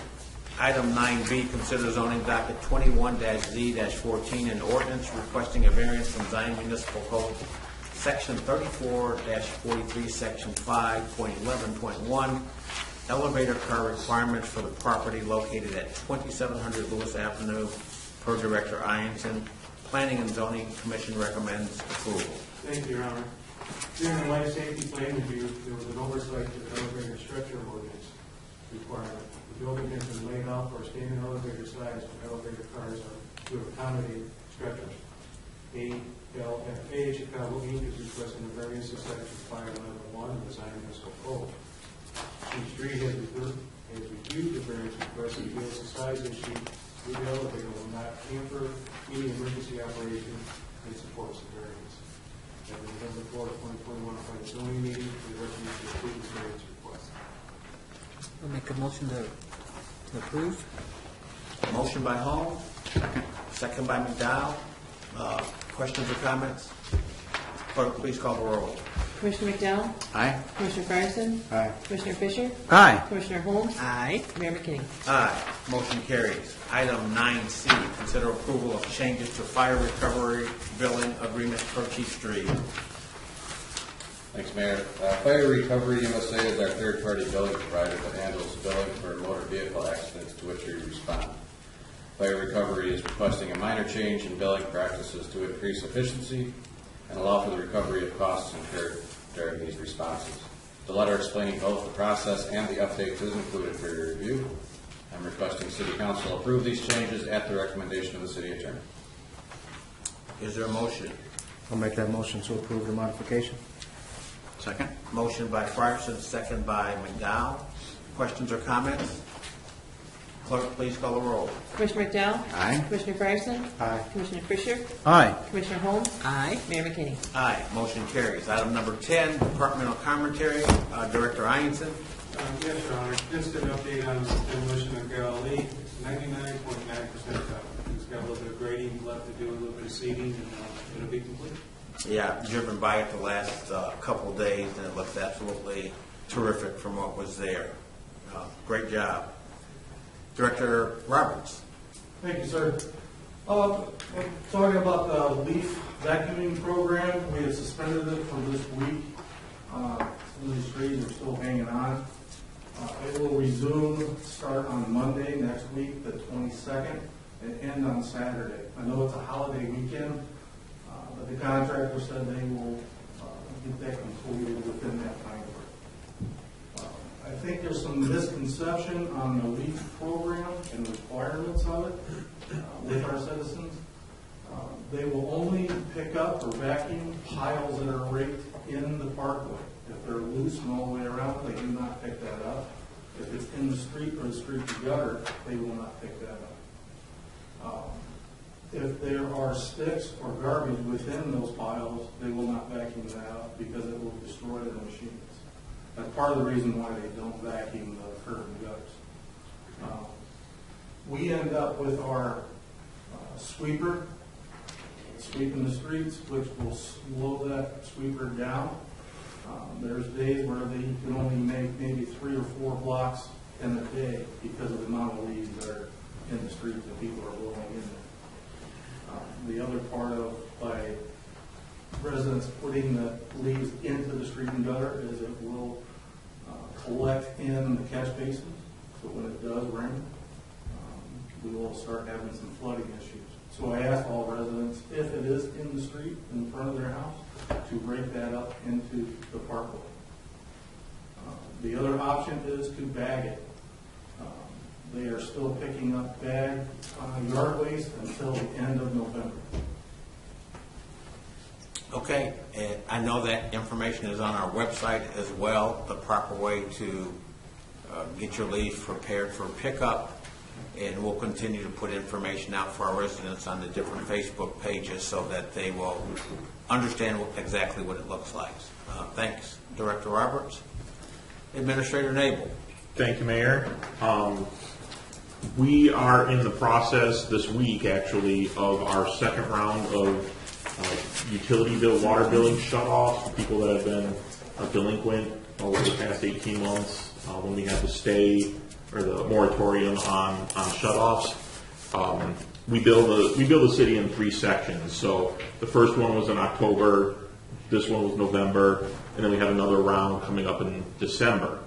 Speaker 3: Item 9B, consider zoning docket 21-Z-14, an ordinance requesting a variance from Zion Municipal Code, Section 34-43, Section 5.11.1, elevator car requirements for the property located at 2700 Lewis Avenue, per Director Ianson. Planning and Zoning Commission recommends approval.
Speaker 14: Thank you, Your Honor. During the life safety plan review, there was an oversight to the elevator structure ordinance requirement. The building has been laid out for a standard elevator size for elevator cars to accommodate structures. ALFA Chicago Inc. is requesting a variance to section 511.1 of the Zion Municipal Code. C3 has reviewed the variance request and feels the size issue with the elevator will not hamper any emergency operation and supports the variance. At the November 4th, 2021 planning zoning meeting, we recommend to approve the variance request.
Speaker 5: I'll make a motion to approve.
Speaker 3: Motion by Holmes, second by McDowell. Questions or comments? Clerk, please call the roll.
Speaker 2: Commissioner McDowell?
Speaker 11: Aye.
Speaker 2: Commissioner Fryerson?
Speaker 10: Aye.
Speaker 2: Commissioner Fisher?
Speaker 11: Aye.
Speaker 2: Commissioner Holmes?
Speaker 5: Aye.
Speaker 2: Mayor McKinney?
Speaker 3: Aye, motion carries. Item 9C, consider approval of changes to fire recovery billing agreement per Chief Street.
Speaker 13: Thanks, Mayor. Fire Recovery USA is our third-party billing provider that handles billing for motor vehicle accidents to which we respond. Fire Recovery is requesting a minor change in billing practices to increase efficiency and allow for the recovery of costs incurred during these responses. The letter explaining both the process and the updates is included for your review. I'm requesting City Council approve these changes at the recommendation of the City Attorney.
Speaker 3: Is there a motion?
Speaker 10: I'll make that motion to approve the modification.
Speaker 11: Second.
Speaker 3: Motion by Frierson, second by McDowell. Questions or comments? Clerk, please call the roll.
Speaker 2: Commissioner McDowell?
Speaker 11: Aye.
Speaker 2: Commissioner Fryerson?
Speaker 10: Aye.
Speaker 2: Commissioner Fisher?
Speaker 11: Aye.
Speaker 2: Commissioner Holmes?
Speaker 5: Aye.
Speaker 2: Mayor McKinney?
Speaker 3: Aye, motion carries. Item number 10, departmental commentary. Director Ianson.
Speaker 14: Yes, Your Honor, just an update on the demolition of Galilee. It's 99.9% done. It's got a little bit of grading left to do, a little bit of seeding, and it'll be complete.
Speaker 3: Yeah, driven by it the last couple of days, and it looks absolutely terrific from what was there. Great job. Director Roberts.
Speaker 6: Thank you, sir. Talking about the leaf vacuuming program, we have suspended it for this week. Some of these trees are still hanging on. It will resume, start on Monday next week, the 22nd, and end on Saturday. I know it's a holiday weekend, but the contractor said they will get that completed within that time frame. I think there's some misconception on the LEAF program and the requirements of it with our citizens. They will only pick up or vacuum piles that are raked in the parkway. If they're loose and all the way around, they do not pick that up. If it's in the street or the street to gutter, they will not pick that up. If there are sticks or garbage within those piles, they will not vacuum that up because it will destroy the machines. That's part of the reason why they don't vacuum the curb and gutters. We end up with our sweeper sweeping the streets, which will slow that sweeper down. There's days where they can only make maybe 3 or 4 blocks in a day because of the amount of leaves that are in the streets that people are blowing in there. The other part of by residents putting the leaves into the street and gutter is it will collect in the catch basins. So when it does rain, we will start having some flooding issues. So I asked all residents, if it is in the street in front of their house, to rake that up into the parkway. The other option is to bag it. They are still picking up bagged yard waste until the end of November.
Speaker 3: Okay, and I know that information is on our website as well, the proper way to get your leaf prepared for pickup. And we'll continue to put information out for our residents on the different Facebook pages so that they will understand exactly what it looks like. Thanks, Director Roberts. Administrator Nabel.
Speaker 12: Thank you, Mayor. We are in the process this week, actually, of our second round of utility bill, water billing shut-offs, people that have been delinquent over the past 18 months, when we had the stay or the moratorium on shut-offs. We bill the city in 3 sections. So the first one was in October, this one was November, and then we have another round coming up in December.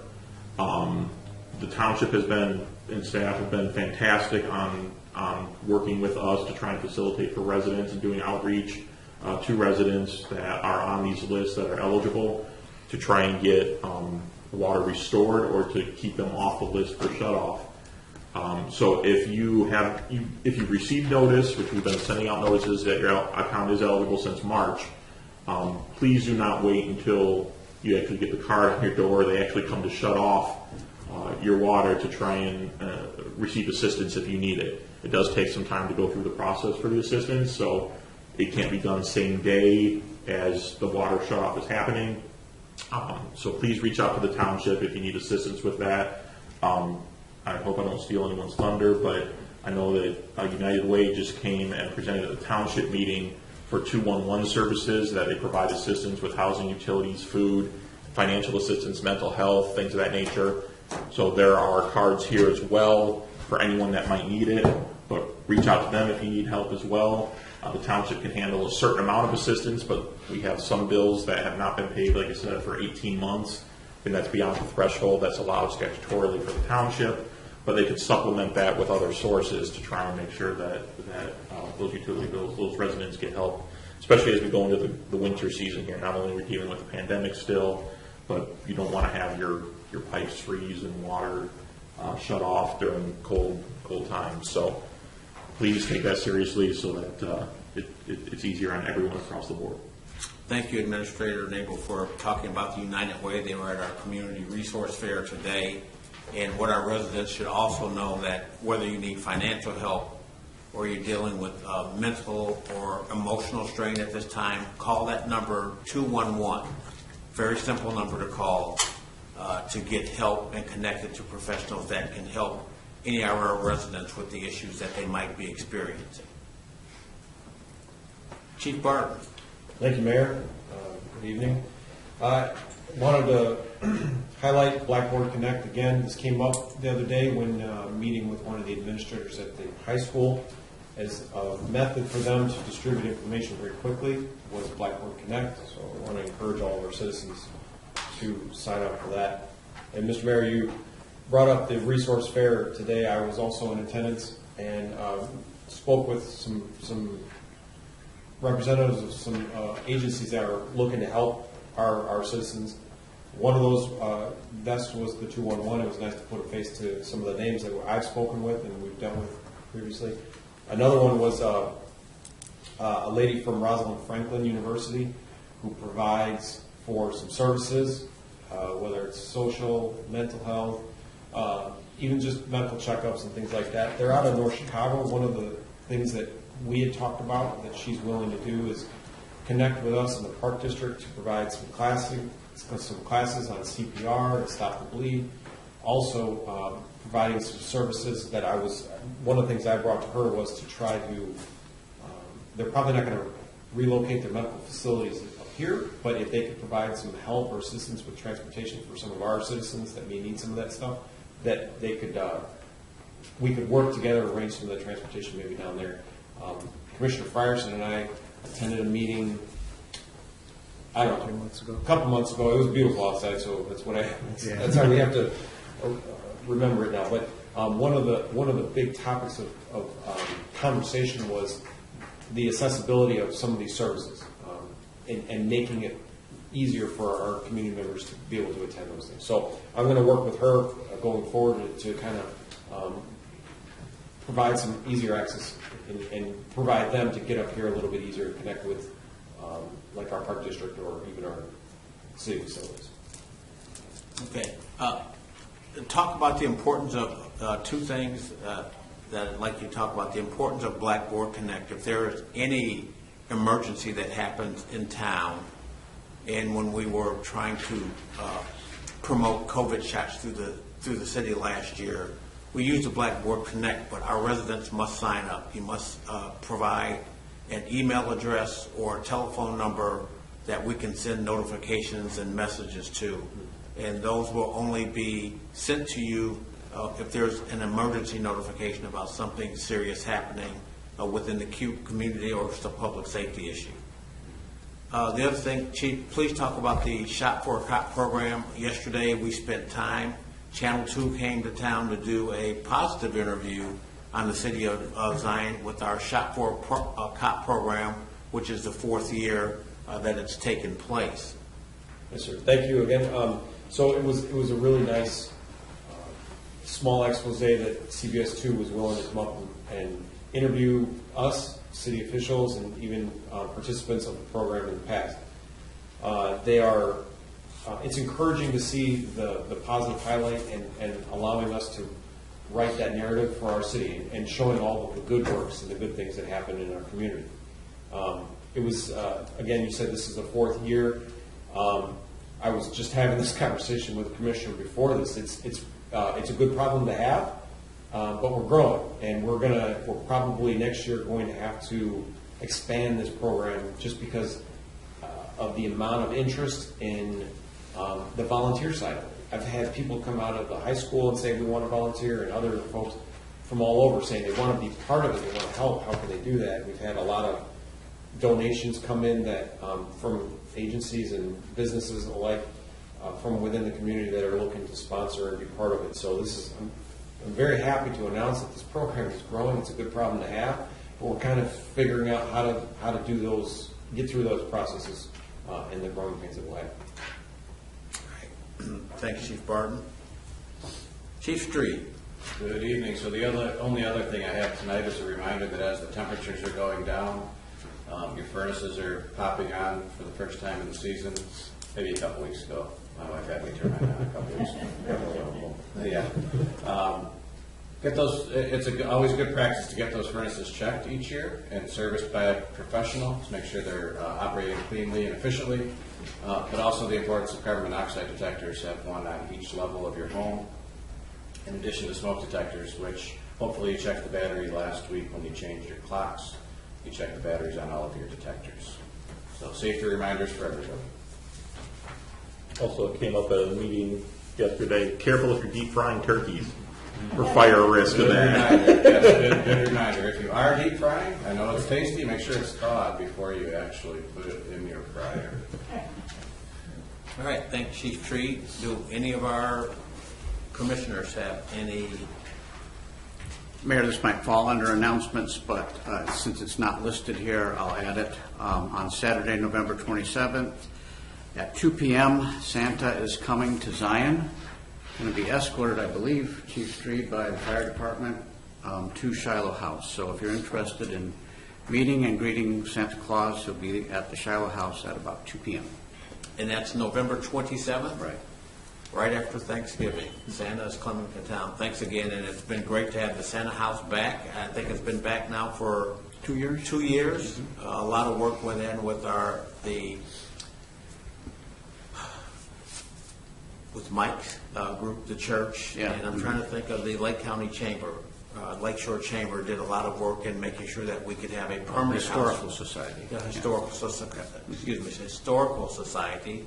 Speaker 12: The township has been, and staff have been fantastic on working with us to try and facilitate for residents and doing outreach to residents that are on these lists that are eligible to try and get water restored or to keep them off the list for shut-off. So if you've received notice, which we've been sending out notices that your account is eligible since March, please do not wait until you actually get the card on your door. They actually come to shut off your water to try and receive assistance if you need it. It does take some time to go through the process for the assistance, so it can't be done same day as the water shut off is happening. So please reach out to the township if you need assistance with that. I hope I don't steal anyone's thunder, but I know that United Way just came and presented at the township meeting for 211 services, that they provide assistance with housing, utilities, food, financial assistance, mental health, things of that nature. So there are cards here as well for anyone that might need it, but reach out to them if you need help as well. The township can handle a certain amount of assistance, but we have some bills that have not been paid, like I said, for 18 months, and that's beyond the threshold that's allowed statutorily for the township. But they could supplement that with other sources to try and make sure that those utility bills, those residents get help, especially as we go into the winter season here. Not only are we dealing with the pandemic still, but you don't want to have your pipes freeze and water shut off during cold times. So please take that seriously so that it's easier on everyone across the board.
Speaker 3: Thank you, Administrator Nagel, for talking about the United Way. They were at our community resource fair today. And what our residents should also know, that whether you need financial help or you're dealing with mental or emotional strain at this time, call that number 211. Very simple number to call to get help and connected to professionals that can help any of our residents with the issues that they might be experiencing. Chief Barton.
Speaker 15: Thank you, Mayor. Good evening. I wanted to highlight Blackboard Connect again. This came up the other day when meeting with one of the administrators at the high school. As a method for them to distribute information very quickly was Blackboard Connect. So I want to encourage all of our citizens to sign up for that. And Mr. Mayor, you brought up the resource fair today. I was also in attendance and spoke with some representatives of some agencies that are looking to help our citizens. One of those best was the 211. It was nice to put a face to some of the names that I've spoken with and we've dealt with previously. Another one was a lady from Rosalind Franklin University who provides for some services, whether it's social, mental health, even just medical checkups and things like that. They're out of North Chicago. One of the things that we had talked about that she's willing to do is connect with us in the Park District to provide some classes on CPR and stop the bleed. Also providing some services that one of the things I brought to her was to try to, they're probably not going to relocate their medical facilities up here, but if they could provide some help or assistance with transportation for some of our citizens that may need some of that stuff, that they could, we could work together, arrange some of the transportation maybe down there. Commissioner Frierson and I attended a meeting, I don't know, a couple months ago. It was beautiful outside, so that's how we have to remember it now. But one of the big topics of conversation was the accessibility of some of these services and making it easier for our community members to be able to attend those things. So I'm going to work with her going forward to kind of provide some easier access and provide them to get up here a little bit easier to connect with like our Park District or even our city facilities.
Speaker 3: Okay. Talk about the importance of two things that I'd like you to talk about. The importance of Blackboard Connect. If there is any emergency that happens in town, and when we were trying to promote COVID shots through the city last year, we used the Blackboard Connect, but our residents must sign up. You must provide an email address or a telephone number that we can send notifications and messages to. And those will only be sent to you if there's an emergency notification about something serious happening within the community or if it's a public safety issue. The other thing, Chief, please talk about the Shop for a Cop program. Yesterday we spent time. Channel 2 came to town to do a positive interview on the city of Zion with our Shop for a Cop program, which is the 4th year that it's taken place.
Speaker 15: Yes, sir. Thank you again. So it was a really nice small expose that CBS 2 was willing to come up and interview us, city officials, and even participants of the program in the past. It's encouraging to see the positive highlight and allowing us to write that narrative for our city and showing all of the good works and the good things that happen in our community. It was, again, you said this is the 4th year. I was just having this conversation with the commissioner before this. It's a good problem to have, but we're growing, and we're probably next year going to have to expand this program just because of the amount of interest in the volunteer side of it. I've had people come out of the high school and say we want to volunteer, and other folks from all over saying they want to be part of it, they want to help. How can they do that? We've had a lot of donations come in that from agencies and businesses alike from within the community that are looking to sponsor and be part of it. So I'm very happy to announce that this program is growing. It's a good problem to have, but we're kind of figuring out how to do those, get through those processes and the growing pains that we'll have.
Speaker 3: Thanks, Chief Barton. Chief Street.
Speaker 13: Good evening. So the only other thing I have tonight is a reminder that as the temperatures are going down, your furnaces are popping on for the first time in the season. Maybe a couple weeks ago. My wife had me turn mine on a couple weeks ago. Yeah. Get those. It's always good practice to get those furnaces checked each year and serviced by a professional to make sure they're operating cleanly and efficiently. But also the importance of carbon monoxide detectors. Have one on each level of your home, in addition to smoke detectors, which hopefully you checked the battery last week when you changed your clocks. You check the batteries on all of your detectors. So safety reminders for everybody.
Speaker 12: Also, it came up at a meeting yesterday. Careful if you're deep frying turkeys for fire risk of that.
Speaker 13: Yes, good reminder. If you are deep frying, I know it's tasty, make sure it's thawed before you actually put it in your fryer.
Speaker 3: All right, thank Chief Tree. Do any of our commissioners have any?
Speaker 11: Mayor, this might fall under announcements, but since it's not listed here, I'll add it. On Saturday, November 27th, at 2 p.m., Santa is coming to Zion. Going to be escorted, I believe, Chief Street, by the fire department to Shiloh House. So if you're interested in meeting and greeting Santa Claus, he'll be at the Shiloh House at about 2 p.m.
Speaker 3: And that's November 27th?
Speaker 11: Right.
Speaker 3: Right after Thanksgiving. Santa is coming to town. Thanks again, and it's been great to have the Santa House back. I think it's been back now for
Speaker 11: 2 years.
Speaker 3: 2 years. Mm-hmm. A lot of work went in with with Mike's group, the church,
Speaker 11: Yeah.
Speaker 3: And I'm trying to think of the Lake County Chamber. Lakeshore Chamber did a lot of work in making sure that we could have a permanent
Speaker 11: Historical
Speaker 3: house.
Speaker 11: Society.
Speaker 3: The Historical Society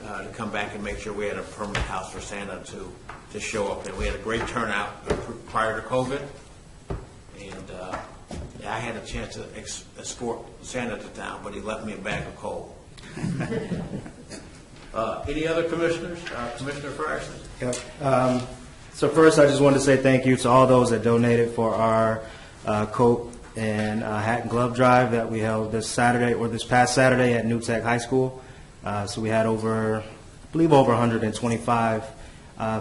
Speaker 3: to come back and make sure we had a permanent house for Santa to show up. And we had a great turnout prior to COVID. And I had a chance to escort Santa to town, but he left me a bag of coal. Any other commissioners? Commissioner Frierson?
Speaker 16: Yep. So first, I just wanted to say thank you to all those that donated for our coat and hat and glove drive that we held this past Saturday at New Tech High School. So we had over 125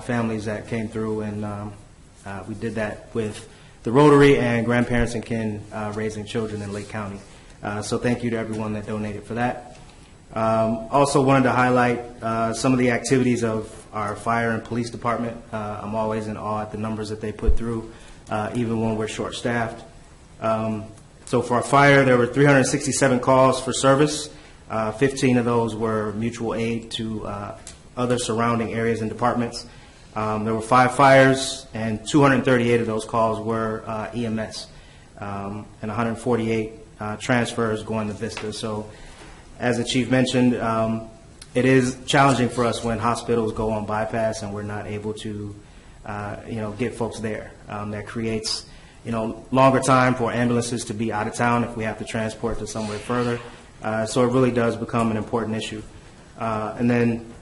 Speaker 16: families that came through, and we did that with the Rotary and Grandparents and Kin Raising Children in Lake County. So thank you to everyone that donated for that. Also wanted to highlight some of the activities of our fire and police department. I'm always in awe at the numbers that they put through, even when we're short-staffed. So for our fire, there were 367 calls for service. 15 of those were mutual aid to other surrounding areas and departments. There were 5 fires, and 238 of those calls were EMS, and 148 transfers going to Vista. So as the chief mentioned, it is challenging for us when hospitals go on bypass and we're not able to, get folks there. That creates, longer time for ambulances to be out of town if we have to transport to somewhere further. So it really does become an important issue. And then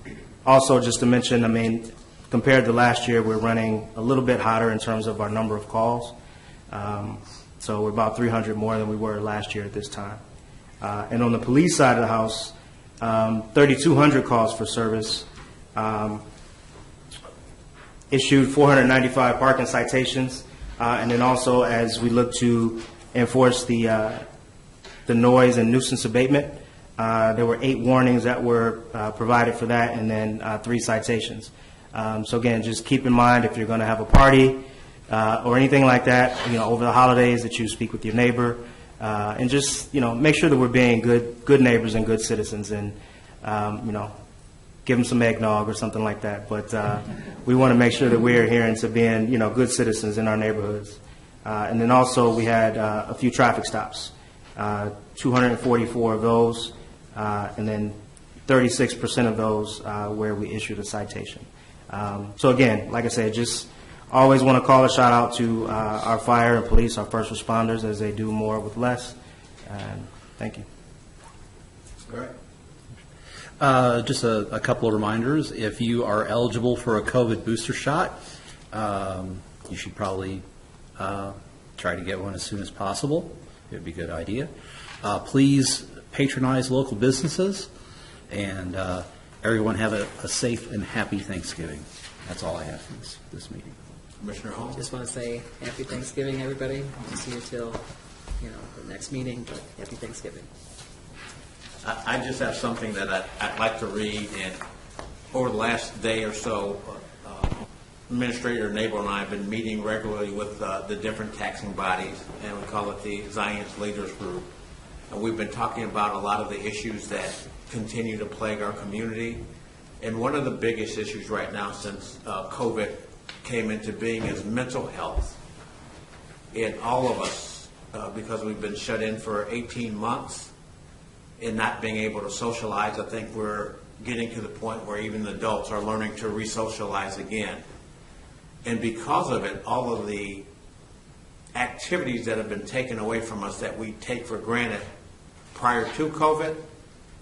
Speaker 16: also just to mention, compared to last year, we're running a little bit hotter in terms of our number of calls. So we're about 300 more than we were last year at this time. And on the police side of the house, 3,200 calls for service, issued 495 parking citations, and then also as we look to enforce the noise and nuisance abatement, there were 8 warnings that were provided for that, and then 3 citations. So again, just keep in mind if you're going to have a party or anything like that, over the holidays, that you speak with your neighbor, and just make sure that we're being good neighbors and good citizens, and give them some eggnog or something like that. But we want to make sure that we're adhering to being good citizens in our neighborhoods. And then also we had a few traffic stops, 244 of those, and then 36% of those where we issued a citation. So again, like I said, just always want to call a shout out to our fire and police, our first responders, as they do more with less. Thank you.
Speaker 3: All right.
Speaker 11: Just a couple of reminders. If you are eligible for a COVID booster shot, you should probably try to get one as soon as possible. It would be a good idea. Please patronize local businesses, and everyone have a safe and happy Thanksgiving. That's all I have for this meeting.
Speaker 3: Commissioner Holmes?
Speaker 17: Just want to say happy Thanksgiving, everybody. I'll see you till, the next meeting, but happy Thanksgiving.
Speaker 3: I just have something that I'd like to read, and over the last day or so, Administrator Nabel and I have been meeting regularly with the different taxing bodies, and we call it the Zion's Leaders Group. And we've been talking about a lot of the issues that continue to plague our community. And one of the biggest issues right now since COVID came into being is mental health. And all of us, because we've been shut in for 18 months, and not being able to socialize, I think we're getting to the point where even adults are learning to re-socialize again. And because of it, all of the activities that have been taken away from us that we take for granted prior to COVID,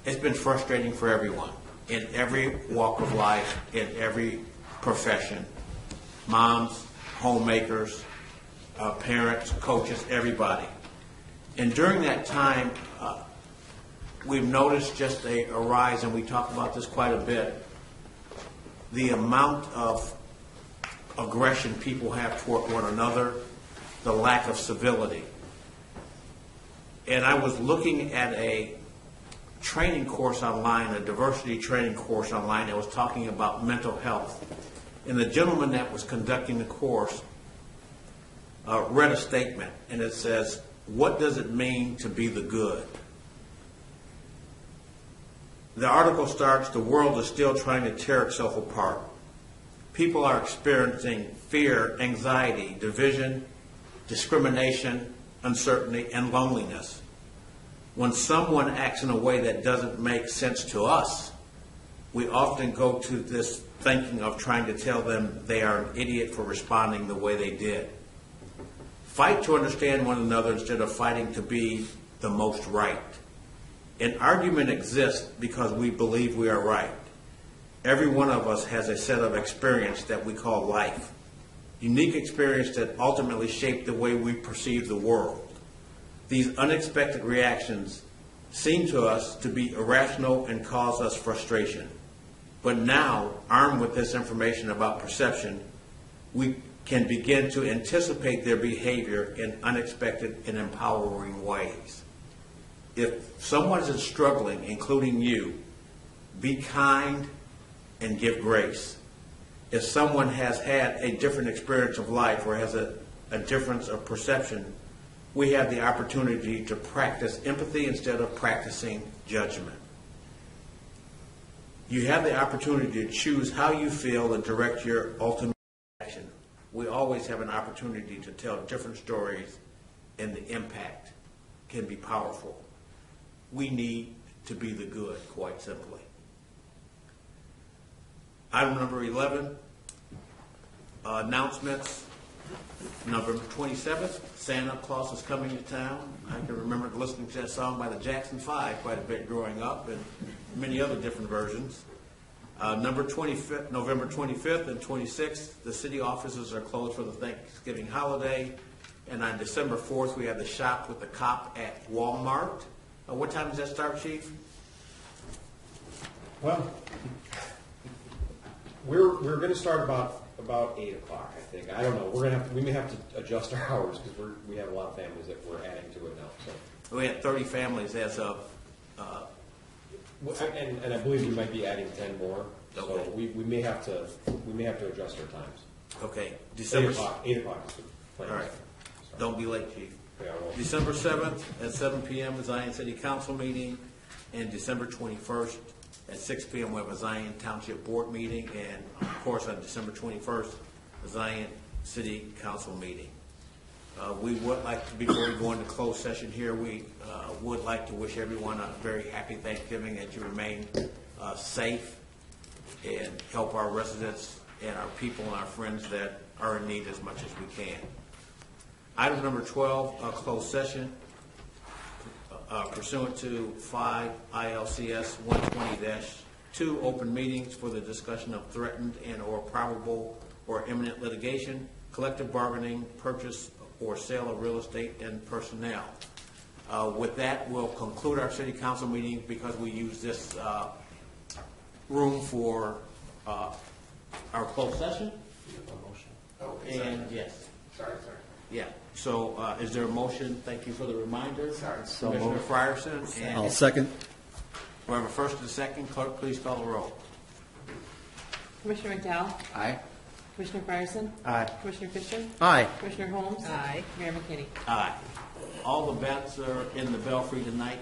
Speaker 3: it's been frustrating for everyone in every walk of life, in every profession. Moms, homemakers, parents, coaches, everybody. And during that time, we've noticed just a rise, and we talk about this quite a bit, the amount of aggression people have toward one another, the lack of civility. And I was looking at a training course online, a diversity training course online that was talking about mental health. And the gentleman that was conducting the course read a statement, and it says, "What does it mean to be the good?" The article starts, "The world is still trying to tear itself apart. People are experiencing fear, anxiety, division, discrimination, uncertainty, and loneliness. When someone acts in a way that doesn't make sense to us, we often go to this thinking of trying to tell them they are an idiot for responding the way they did. Fight to understand one another instead of fighting to be the most right. An argument exists because we believe we are right. Every one of us has a set of experience that we call life, unique experience that ultimately shape the way we perceive the world. These unexpected reactions seem to us to be irrational and cause us frustration. But now, armed with this information about perception, we can begin to anticipate their behavior in unexpected and empowering ways. If someone is struggling, including you, be kind and give grace. If someone has had a different experience of life or has a difference of perception, we have the opportunity to practice empathy instead of practicing judgment. You have the opportunity to choose how you feel and direct your ultimate action. We always have an opportunity to tell different stories and the impact can be powerful. We need to be the good, quite simply. Item number 11, announcements. November 27th, Santa Claus is coming to town. I can remember listening to that song by the Jackson 5 quite a bit growing up, and many other different versions. November 25th and 26th, the city offices are closed for the Thanksgiving holiday. And on December 4th, we have the Shop with the Cop at Walmart. What time does that start, Chief?
Speaker 15: Well, we're going to start about 8 o'clock, I think. I don't know. We may have to adjust our hours because we have a lot of families that we're adding to it now. So
Speaker 3: We had 30 families as of.
Speaker 15: and I believe we might be adding 10 more.
Speaker 3: Okay.
Speaker 15: So we may have to adjust our times.
Speaker 3: Okay,
Speaker 15: 8
Speaker 3: December.
Speaker 15: o'clock. 8 o'clock is the plan.
Speaker 3: All right. Don't be late, Chief.
Speaker 15: Yeah, I won't.
Speaker 3: December 7th at 7 p.m. is Zion City Council meeting, and December 21st at 6 p.m. we have a Zion Township Board meeting, and of course on December 21st, a Zion City Council meeting. We would like to, before we go into closed session here, we would like to wish everyone a very happy Thanksgiving, that you remain safe and help our residents and our people and our friends that are in need as much as we can. Item number 12, closed session. Pursuant to 5 ILCS 120-2, open meetings for the discussion of threatened and or probable or imminent litigation, collective bargaining, purchase or sale of real estate and personnel. With that, we'll conclude our city council meeting because we use this room for our closed session. And yes.
Speaker 5: Sorry.
Speaker 3: Yeah, so is there a motion? Thank you for the reminder.
Speaker 5: Sorry.
Speaker 16: So
Speaker 3: Commissioner
Speaker 16: moved.
Speaker 3: Frierson.
Speaker 11: I'll
Speaker 3: And
Speaker 11: second.
Speaker 3: we have a first and a second. Clerk, please call the roll.
Speaker 2: Commissioner McDowell?
Speaker 11: Aye.
Speaker 2: Commissioner Fryerson?
Speaker 16: Aye.
Speaker 2: Commissioner Fisher?
Speaker 11: Aye.
Speaker 2: Commissioner Holmes? Aye. Mayor McKinney?
Speaker 3: Aye. All the bets are in the belfry tonight.